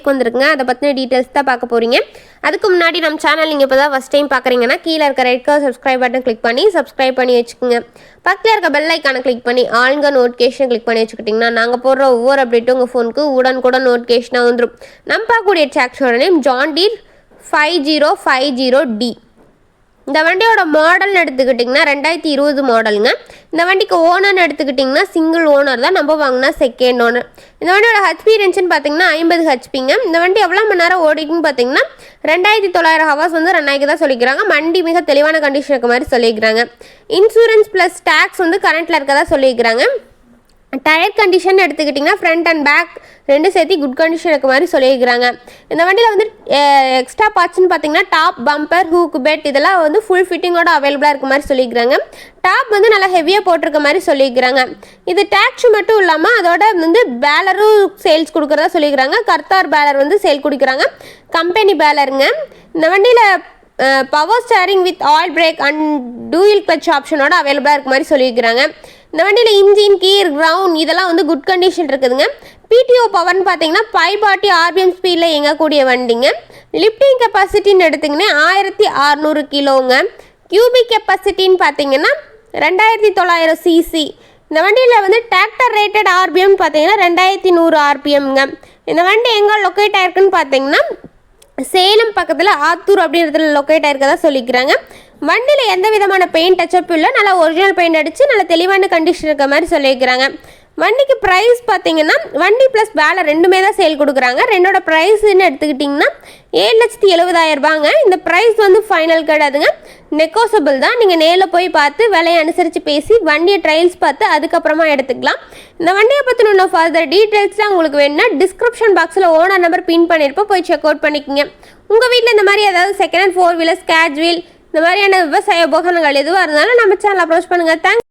சேல்க்கு வந்திருக்குங்க. அதை பற்றின டீட்டெயில்ஸ் தான் பார்க்க போகிறீங்க. அதுக்கு முன்னாடி நம்ம சேனல் நீங்கள் இப்போ தான் ஃபஸ்ட் டைம் பார்க்குறீங்கன்னா கீழே இருக்க red colour subscribe button click பண்ணி சப்ஸ்கிரைப் பண்ணி வச்சுக்கோங்க. பக்கத்தில் இருக்க பெல் ஐக்கானை கிளிக் பண்ணி ஆளுங்க நோட்டிஃபிகேஷன் கிளிக் பண்ணி வச்சுக்கிட்டிங்கன்னா நாங்கள் போடுற ஒவ்வொரு அப்டேட்டும் உங்கள் ஃபோனுக்கு உடனுக்குடன் நோட்டிஃபிகேஷனாக வந்துடும். நம்ம பார்க்கக்கூடிய டிராக்டரோட நேம் ஜான் டீர் 5050D. இந்த வண்டியோட மாடல்னு எடுத்துக்கிட்டிங்கன்னா 2020 மாடலுங்க. இந்த வண்டிக்கு ஓனர்னு எடுத்துக்கிட்டிங்கன்னா சிங்கிள் ஓனர் தான், நம்ம வாங்கினா செகண்ட் ஓனர். இந்த வண்டியோட ஹெச்பி ரேஞ்சுன்னு பார்த்தீங்கன்னா 50 ஹெச்பிங்க. இந்த வண்டி எவ்வளோ மணி நேரம் ஓடிக்குன்னு பார்த்தீங்கன்னா 2900 ஹவர்ஸ் வந்து ரன் ஆகி தான் சொல்லிக்கிறாங்க. வண்டி மிக தெளிவான கண்டிஷன் இருக்க மாதிரி சொல்லிக்கிறாங்க. இன்சூரன்ஸ் ப்ளஸ் டேக்ஸ் வந்து கரண்ட்டில் இருக்கதா சொல்லிக்கிறாங்க. டயர் கண்டிஷன் எடுத்துக்கிட்டிங்கன்னா ஃப்ரண்ட் அண்ட் பேக் ரெண்டு சேர்த்து குட் கண்டிஷன் இருக்க மாதிரி சொல்லியிருக்கிறாங்க. இந்த வண்டியில் வந்து எக்ஸ்ட்ரா பார்ட்ஸ்னு பார்த்தீங்கன்னா டாப், பம்பர், ஹூக், பெட் இதெல்லாம் வந்து ஃபுல் ஃபிட்டிங்கோட அவைலபிளாக இருக்க மாதிரி சொல்லியிருக்கிறாங்க. டாப் வந்து நல்லா ஹெவியாக போட்டிருக்க மாதிரி சொல்லியிருக்கிறாங்க. இது டேக்ஸ் மட்டும் இல்லாமல் அதோட வந்து பேலரும் சேல்ஸ் கொடுக்குறதா சொல்லியிருக்கிறாங்க. கர்த்தார் பேலர் வந்து சேல் கொடுக்குறாங்க, கம்பெனி பேலருங்க. இந்த வண்டியில் power steering with oil brake and dual clutch ஆப்ஷனோட அவைலபிளாக இருக்க மாதிரி சொல்லியிருக்கிறாங்க. இந்த வண்டியில் இன்ஜின், கீர், கிரவுண்ட் இதெல்லாம் வந்து குட் கண்டிஷன் இருக்குதுங்க. பிடிஓ பவர்னு பார்த்தீங்கன்னா 540 RPM ஸ்பீடில் இயங்கக்கூடிய வண்டிங்க. லிஃப்டிங் கெப்பாசிட்டின்னு எடுத்திங்கன்னா 1600 கிலோங்க. கியூபிக் கெப்பாசிட்டின்னு பார்த்தீங்கன்னா 2900 cc. இந்த வண்டியில் வந்து டிராக்டர் ரேட்டட் RPM பார்த்தீங்கன்னா 2100 RPMங்க. இந்த வண்டி எங்கே லொக்கேட் ஆயிருக்குன்னு பார்த்தீங்கன்னா சேலம் பக்கத்தில் ஆத்தூர் அப்படின்றதுல லொக்கேட் ஆயிருக்கதா சொல்லிக்கிறாங்க. வண்டியில் எந்த விதமான பெயிண்ட் டச்சப் இல்லை, நல்லா ஒரிஜினல் பெயிண்ட் அடித்து நல்ல தெளிவான கண்டிஷன் இருக்க மாதிரி சொல்லியிருக்கிறாங்க. வண்டிக்கு ப்ரைஸ் பார்த்தீங்கன்னா வண்டி ப்ளஸ் பேலர் ரெண்டுமே தான் சேல் கொடுக்குறாங்க. ரெண்டோட ப்ரைஸ்ன்னு எடுத்துக்கிட்டிங்கன்னா 7,70,000 ரூபாங்க. இந்த ப்ரைஸ் வந்து ஃபைனல் கிடையாதுங்க, நெகோசபிள் தான். நீங்கள் நேரில் போய் பார்த்து விலையை அனுசரித்து பேசி வண்டியை ட்ரையல்ஸ் பார்த்து அதுக்கப்புறமா எடுத்துக்கலாம். இந்த வண்டியை பற்றின இன்னும் ஃபர்தர் டீட்டெயில்ஸ்லாம் உங்களுக்கு வேணும்னா டிஸ்கிரிப்ஷன் பாக்ஸில் ஓனர் நம்பர் பின் பண்ணியிருப்போம், போய் செக் அவுட் பண்ணிக்கோங்க. உங்கள் வீட்டில் இந்த மாதிரி ஏதாவது செகண்ட் ஹேண்ட் 4 வீலர், ஸ்கேட்ச் வீல் இந்த மாதிரியான விவசாய உபகரணங்கள் எதுவாக இருந்தாலும் நம்ம சேனல் அப்ரோச் பண்ணுங்கள். தேங்க்ஸ்.